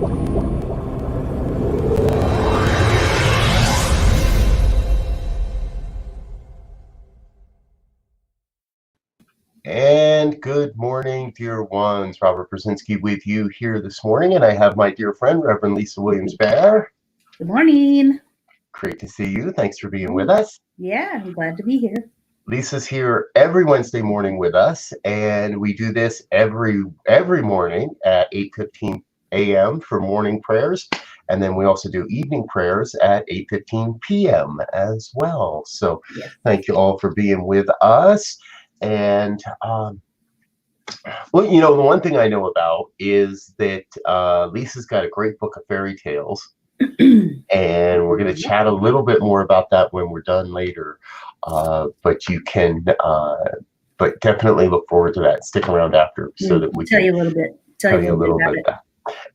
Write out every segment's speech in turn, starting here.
And good morning, dear ones. Robert Brzezinski with you here this morning, and I have my dear friend, Reverend Lisa Williams Bair. Good morning. Great to see you. Thanks for being with us. Yeah, I'm glad to be here. Lisa's here every Wednesday morning with us, and we do this every morning at 8:15 a.m. for morning prayers, and then we also do evening prayers at 8:15 p.m. as well. So Thank you all for being with us. And well, the one thing I know about is that Lisa's got a great book of fairy tales, and we're going to chat a little bit more about that when we're done later. But you can, but definitely look forward to that. Stick around after so that we tell can you a little bit. Tell you a little bit about it.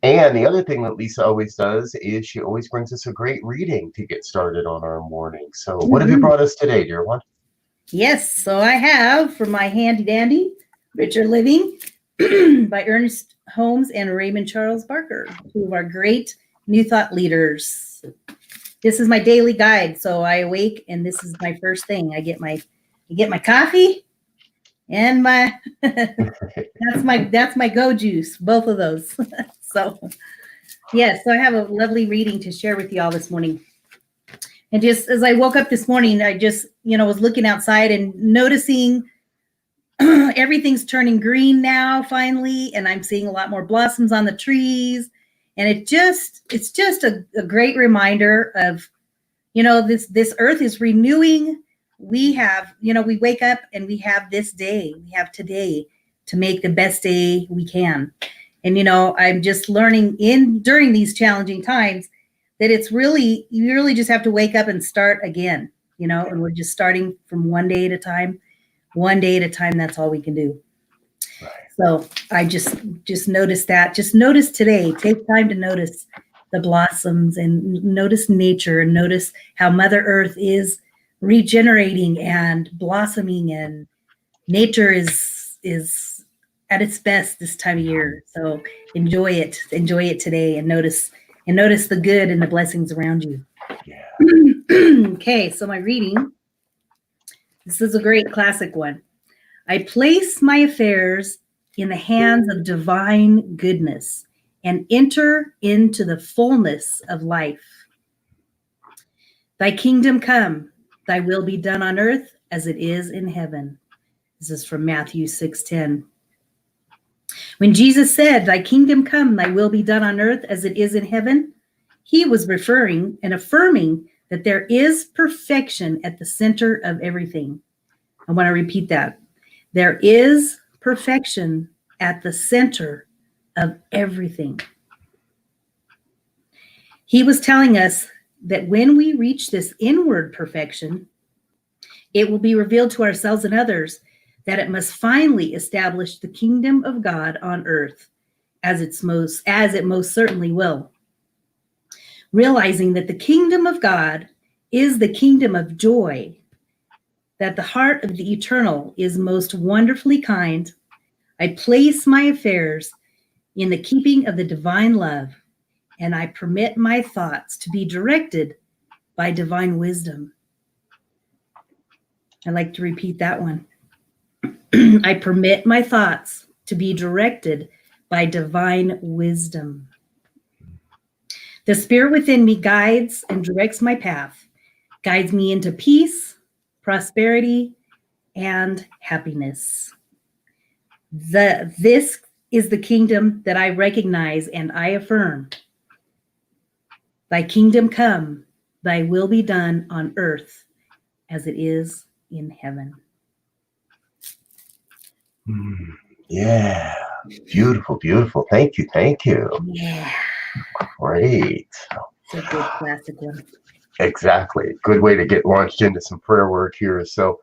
And the other thing that Lisa always does is she always brings us a great reading to get started on our morning. So what have you brought us today, dear one? Yes, so I have from my handy dandy, Richer Living by Ernest Holmes and Raymond Charles Barker, two of our great New Thought leaders. This is my daily guide. So I awake and this is my first thing. I get my coffee and my that's my go juice, both of those. So I have a lovely reading to share with you all this morning. And just as I woke up this morning, I just, was looking outside and noticing everything's turning green now, finally, and I'm seeing a lot more blossoms on the trees. And it's just a great reminder of, this earth is renewing. We have, we wake up and we have this day, we have today to make the best day we can. And, I'm just learning during these challenging times that you really just have to wake up and start again, and we're just starting from one day at a time. That's all we can do. Right. So I just noticed that. Just notice today. Take time to notice the blossoms and notice nature and notice how Mother Earth is regenerating and blossoming, and nature is at its best this time of year. So enjoy it today and notice the good and the blessings around you. Yeah. Okay, so my reading. This is a great classic one. I place my affairs in the hands of divine goodness and enter into the fullness of life. Thy kingdom come, thy will be done on earth as it is in heaven. This is from Matthew 6:10. When Jesus said, thy kingdom come, thy will be done on earth as it is in heaven, he was referring and affirming that there is perfection at the center of everything. I want to repeat that. There is perfection at the center of everything. He was telling us that when we reach this inward perfection, it will be revealed to ourselves and others that it must finally establish the kingdom of God on earth, as it most certainly will. Realizing that the kingdom of God is the kingdom of joy, that the heart of the eternal is most wonderfully kind, I place my affairs in the keeping of the divine love, and I permit my thoughts to be directed by divine wisdom. I like to repeat that one. I permit my thoughts to be directed by divine wisdom. The spirit within me guides and directs my path, guides me into peace, prosperity, and happiness. This is the kingdom that I recognize and I affirm. Thy kingdom come, thy will be done on earth as it is in heaven. Yeah. Beautiful, beautiful. Thank you. Yeah. Great. It's a good classic one. Exactly. Good way to get launched into some prayer work here. So,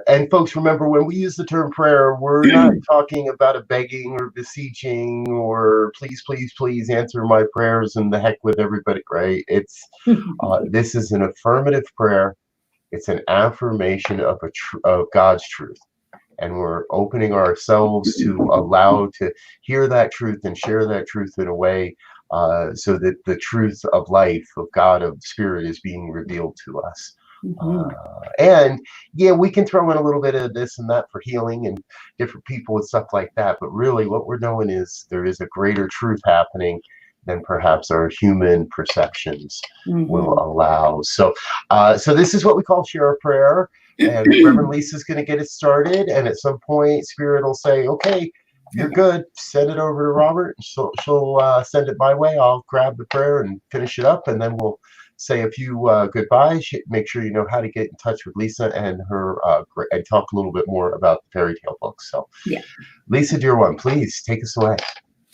and folks, remember, when we use the term prayer, we're not talking about a begging or beseeching or please, please, please answer my prayers and the heck with everybody, right? It's this is an affirmative prayer. It's an affirmation of God's truth. And we're opening ourselves to allow to hear that truth and share that truth in a way so that the truth of life, of God, of spirit is being revealed to us. And yeah, we can throw in a little bit of this and that for healing and different people and stuff like that. But really, what we're knowing is there is a greater truth happening than perhaps our human perceptions will allow. So, so this is what we call share a prayer. And Reverend Lisa's going to get it started. And at some point, Spirit will say, "Okay, you're good. Send it over to Robert. She'll send it my way. I'll grab the prayer and finish it up, and then we'll say a few goodbyes. Make sure you know how to get in touch with Lisa and her and talk a little bit more about the fairy tale books. So, yeah, Lisa, dear one, please take us away."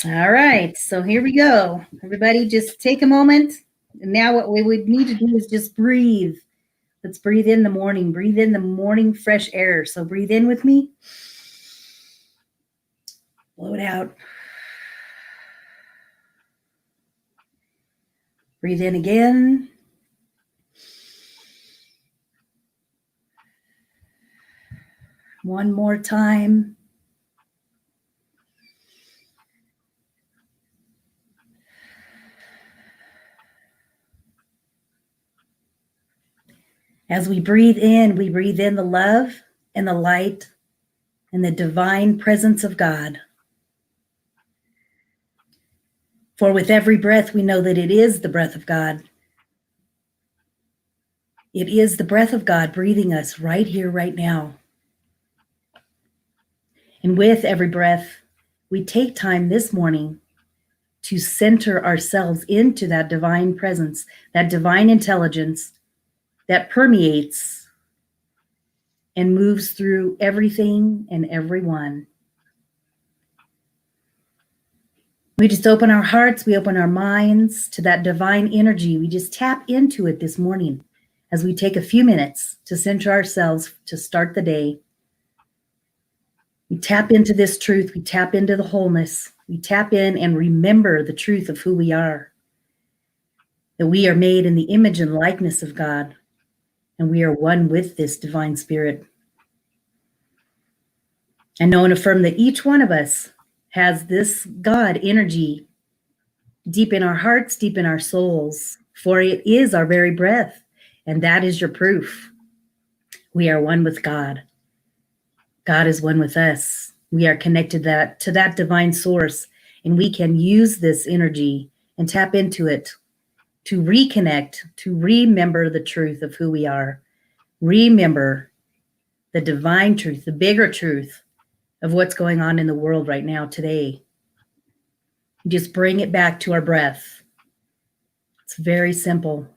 All right, so here we go. Everybody, just take a moment. And now, what we would need to do is just breathe. Let's breathe in the morning. Breathe in the morning fresh air. So breathe in with me. Blow it out. Breathe in again. One more time. As we breathe in the love and the light and the divine presence of God. For with every breath, we know that it is the breath of God. It is the breath of God breathing us right here, right now. And with every breath, we take time this morning to center ourselves into that divine presence, that divine intelligence that permeates and moves through everything and everyone. We just open our hearts, we open our minds to that divine energy. We just tap into it this morning as we take a few minutes to center ourselves to start the day. We tap into this truth. We tap into the wholeness. We tap in and remember the truth of who we are. That we are made in the image and likeness of God. And we are one with this divine spirit. I know and affirm that each one of us has this God energy deep in our hearts, deep in our souls, for it is our very breath. And that is your proof. We are one with God. God is one with us. We are connected to that divine source, and we can use this energy and tap into it to reconnect, to remember the truth of who we are. Remember the divine truth, the bigger truth of what's going on in the world right now today. Just bring it back to our breath. It's very simple.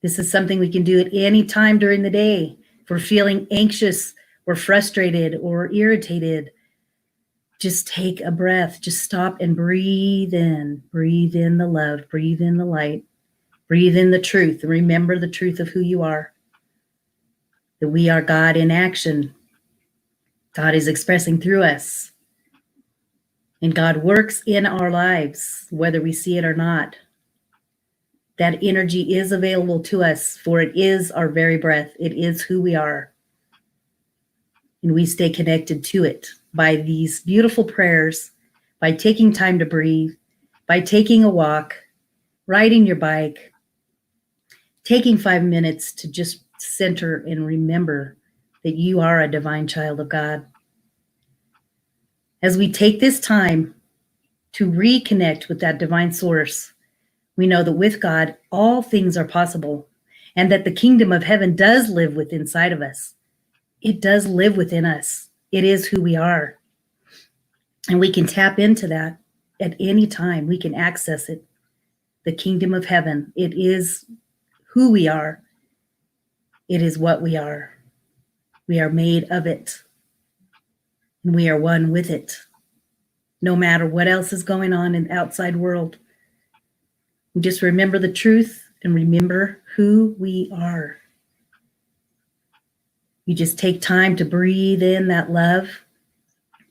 This is something we can do at any time during the day. If we're feeling anxious or frustrated or irritated, just take a breath. Just stop and breathe in. Breathe in the love. Breathe in the light. Breathe in the truth. Remember the truth of who you are. That we are God in action. God is expressing through us. And God works in our lives, whether we see it or not. That energy is available to us, for it is our very breath. It is who we are. And we stay connected to it by these beautiful prayers, by taking time to breathe, by taking a walk, riding your bike, taking 5 minutes to just center and remember that you are a divine child of God. As we take this time to reconnect with that divine source, we know that with God, all things are possible, and that the kingdom of heaven does live within inside of us. It does live within us. It is who we are. And we can tap into that at any time. We can access it. The kingdom of heaven. It is who we are. It is what we are. We are made of it. And we are one with it. No matter what else is going on in the outside world. We just remember the truth and remember who we are. You just take time to breathe in that love.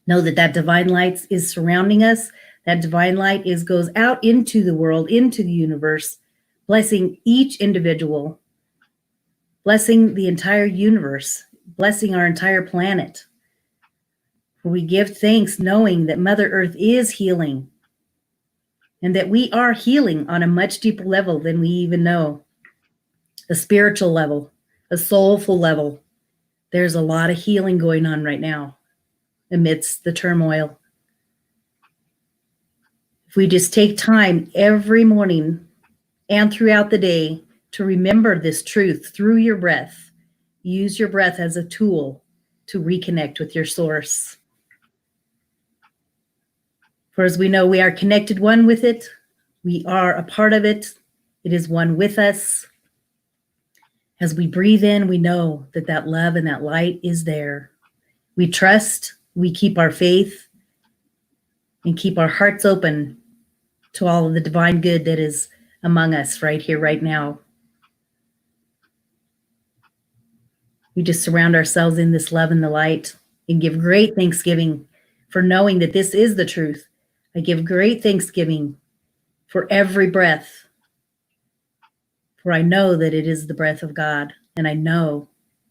Know that that divine light is surrounding us. That divine light goes out into the world, into the universe, blessing each individual, blessing the entire universe, blessing our entire planet. For we give thanks knowing that Mother Earth is healing. and that we are healing on a much deeper level than we even know. A spiritual level, a soulful level. There's a lot of healing going on right now amidst the turmoil. If we just take time every morning and throughout the day to remember this truth through your breath, use your breath as a tool to reconnect with your source. For as we know, we are connected one with it. We are a part of it. It is one with us. As we breathe in, we know that that love and that light is there. We trust, we keep our faith, and keep our hearts open to all of the divine good that is among us right here, right now. We just surround ourselves in this love and the light and give great thanksgiving for knowing that this is the truth. I give great thanksgiving for every breath, for I know that it is the breath of God, and I know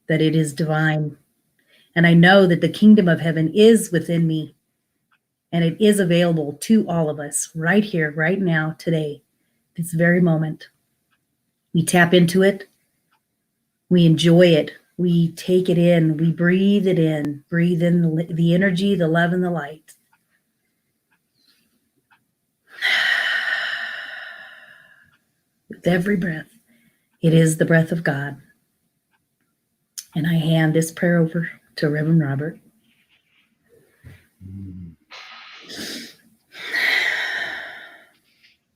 that it is divine, and I know that the kingdom of heaven is within me, and it is available to all of us right here, right now, today, this very moment. We tap into it, we enjoy it, we take it in, we breathe it in, breathe in the energy, the love, and the light. With every breath, it is the breath of God. And I hand this prayer over to Reverend Robert.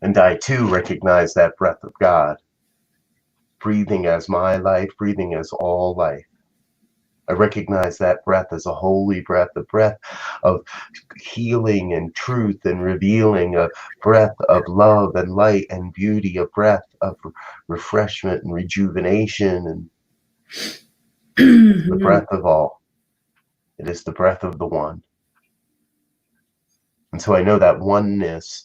And I too recognize that breath of God, breathing as my life, breathing as all life. I recognize that breath as a holy breath, a breath of healing and truth and revealing, a breath of love and light and beauty, a breath of refreshment and rejuvenation, and it's the breath of all. It is the breath of the one. And so I know that oneness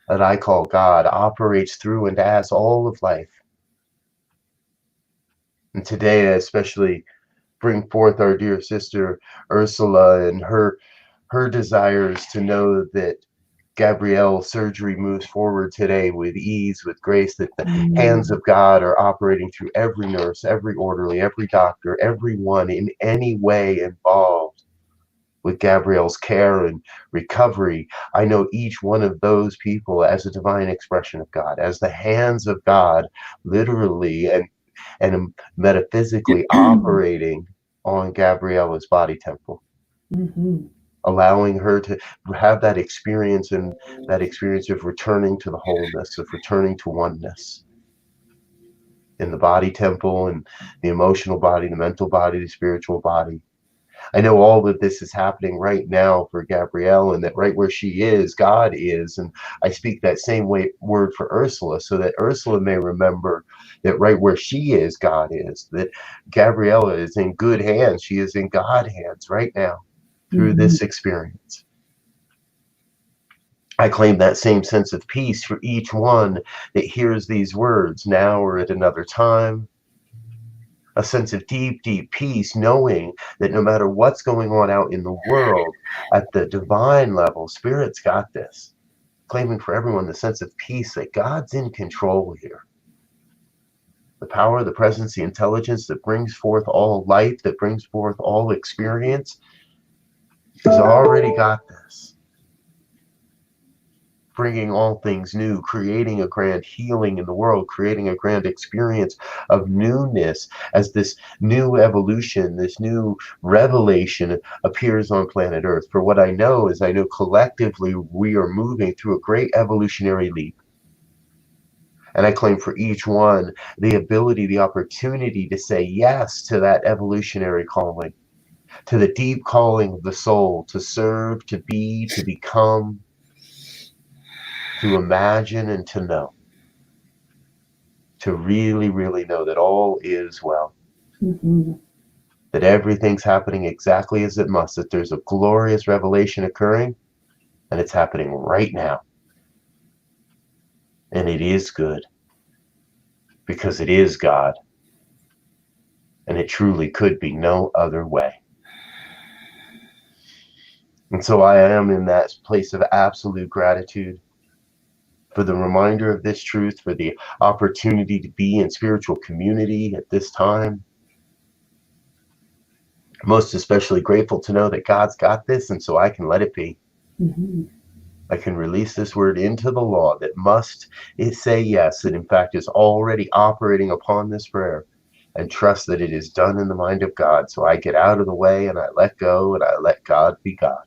that I call God operates through and as all of life. And today I especially bring forth our dear sister Ursula and her desires to know that Gabrielle's surgery moves forward today with ease, with grace, that the hands of God are operating through every nurse, every orderly, every doctor, everyone in any way involved with Gabrielle's care and recovery. I know each one of those people as a divine expression of God, as the hands of God, literally and metaphysically operating on Gabriella's body temple, allowing her to have that experience, and that experience of returning to the wholeness, of returning to oneness in the body temple, and the emotional body, the mental body, the spiritual body. I know all of this is happening right now for Gabrielle, and that right where she is, God is. And I speak that same word for Ursula, so that Ursula may remember that right where she is, God is. That Gabriella is in good hands. She is in God's hands right now through this experience. I claim that same sense of peace for each one that hears these words now or at another time. A sense of deep, deep peace, knowing that no matter what's going on out in the world, at the divine level, Spirit's got this. Claiming for everyone the sense of peace that God's in control here. The power, the presence, the intelligence that brings forth all life, that brings forth all experience, has already got this. Bringing all things new, creating a grand healing in the world, creating a grand experience of newness as this new evolution, this new revelation appears on planet Earth. For what I know is I know collectively we are moving through a great evolutionary leap. And I claim for each one the ability, the opportunity to say yes to that evolutionary calling, to the deep calling of the soul, to serve, to be, to become, to imagine, and to know, to really, really know that all is well, that everything's happening exactly as it must, that there's a glorious revelation occurring, and it's happening right now. And it is good, because it is God, and it truly could be no other way. And so I am in that place of absolute gratitude for the reminder of this truth, for the opportunity to be in spiritual community at this time. Most especially grateful to know that God's got this, and so I can let it be. I can release this word into the law that must say yes, and in fact is already operating upon this prayer, and trust that it is done in the mind of God. So I get out of the way and I let go and I let God be God.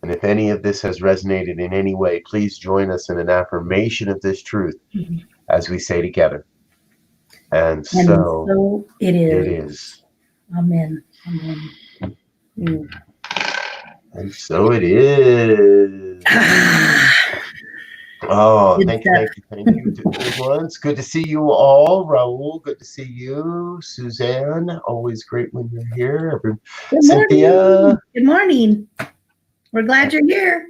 And if any of this has resonated in any way, please join us in an affirmation of this truth as we say together. And so it is. It is. Amen. Amen. And so it is. Oh, thank you. Good ones. Good to see you all. Raul, good to see you. Suzanne, always great when you're here. Cynthia. Good morning. We're glad you're here.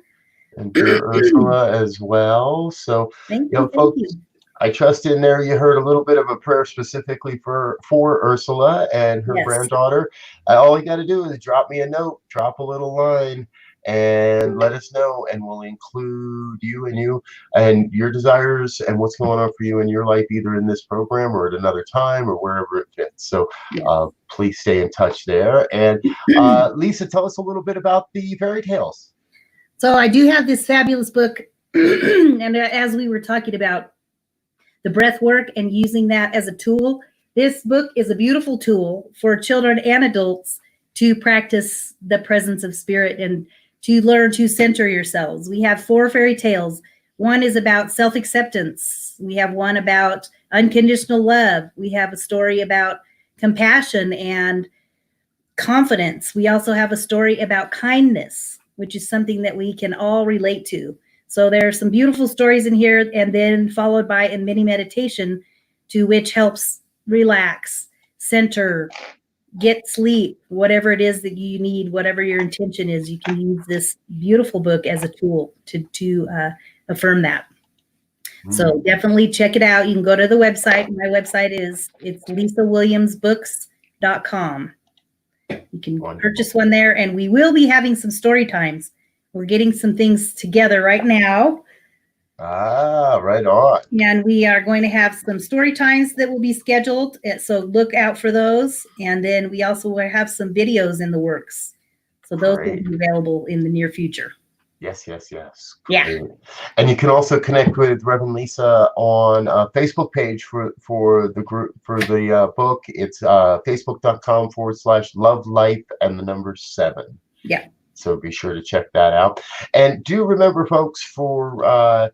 And dear Ursula as well. So, thank you, folks, I trust in there you heard a little bit of a prayer specifically for Ursula and her granddaughter. All you got to do is drop me a note, drop a little line, and let us know, and we'll include you and your desires and what's going on for you in your life, either in this program or at another time or wherever it fits. So please stay in touch there. And Lisa, tell us a little bit about the fairy tales. So I do have this fabulous book, and as we were talking about the breath work and using that as a tool, this book is a beautiful tool for children and adults to practice the presence of spirit and to learn to center yourselves. We have 4 fairy tales. One is about self-acceptance. We have one about unconditional love. We have a story about compassion and confidence. We also have a story about kindness, which is something that we can all relate to. So there are some beautiful stories in here, and then followed by a mini meditation to which helps relax, center, get sleep, whatever it is that you need, whatever your intention is. You can use this beautiful book as a tool to affirm that. So definitely check it out. You can go to the website. My website it's lisawilliamsbooks.com. You can purchase one there, and we will be having some story times. We're getting some things together right now. Right on. And we are going to have some story times that will be scheduled. So look out for those. And then we also will have some videos in the works. So those will be available in the near future. Yes. Yeah. Great. And you can also connect with Reverend Lisa on a Facebook page for the group, for the book. It's facebook.com/lovelife7. Yeah. So be sure to check that out. And do remember, folks, for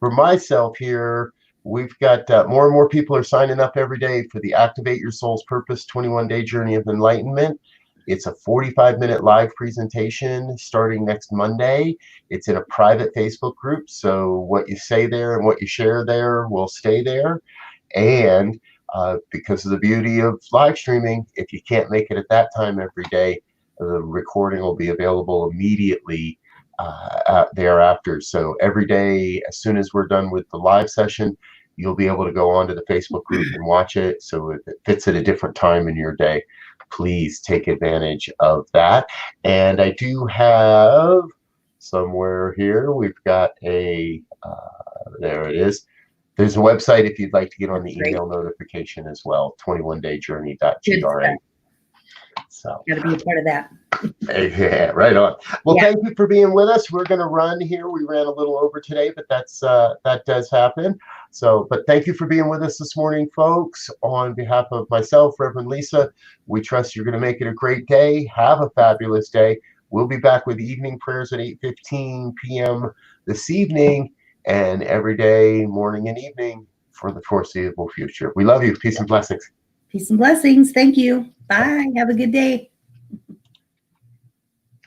myself here, we've got more and more people are signing up every day for the Activate Your Soul's Purpose 21-Day Journey of Enlightenment. It's a 45-minute live presentation starting next Monday. It's in a private Facebook group, so what you say there and what you share there will stay there. And because of the beauty of live streaming, if you can't make it at that time every day, the recording will be available immediately thereafter. So every day, as soon as we're done with the live session, you'll be able to go onto the Facebook group and watch it. So if it fits at a different time in your day, please take advantage of that. And I do have somewhere here, we've got a, there it is. There's a website if you'd like to get on the email notification as well, 21dayjourney.gra. So got to be a part of that. Yeah, right on. Well, thank you for being with us. We're going to run here. We ran a little over today, but that does happen. So, but thank you for being with us this morning, folks. On behalf of myself, Reverend Lisa, we trust you're going to make it a great day. Have a fabulous day. We'll be back with evening prayers at 8:15 p.m. this evening, and every day, morning and evening for the foreseeable future. We love you. Peace and blessings. Peace and blessings. Thank you. Bye. Have a good day.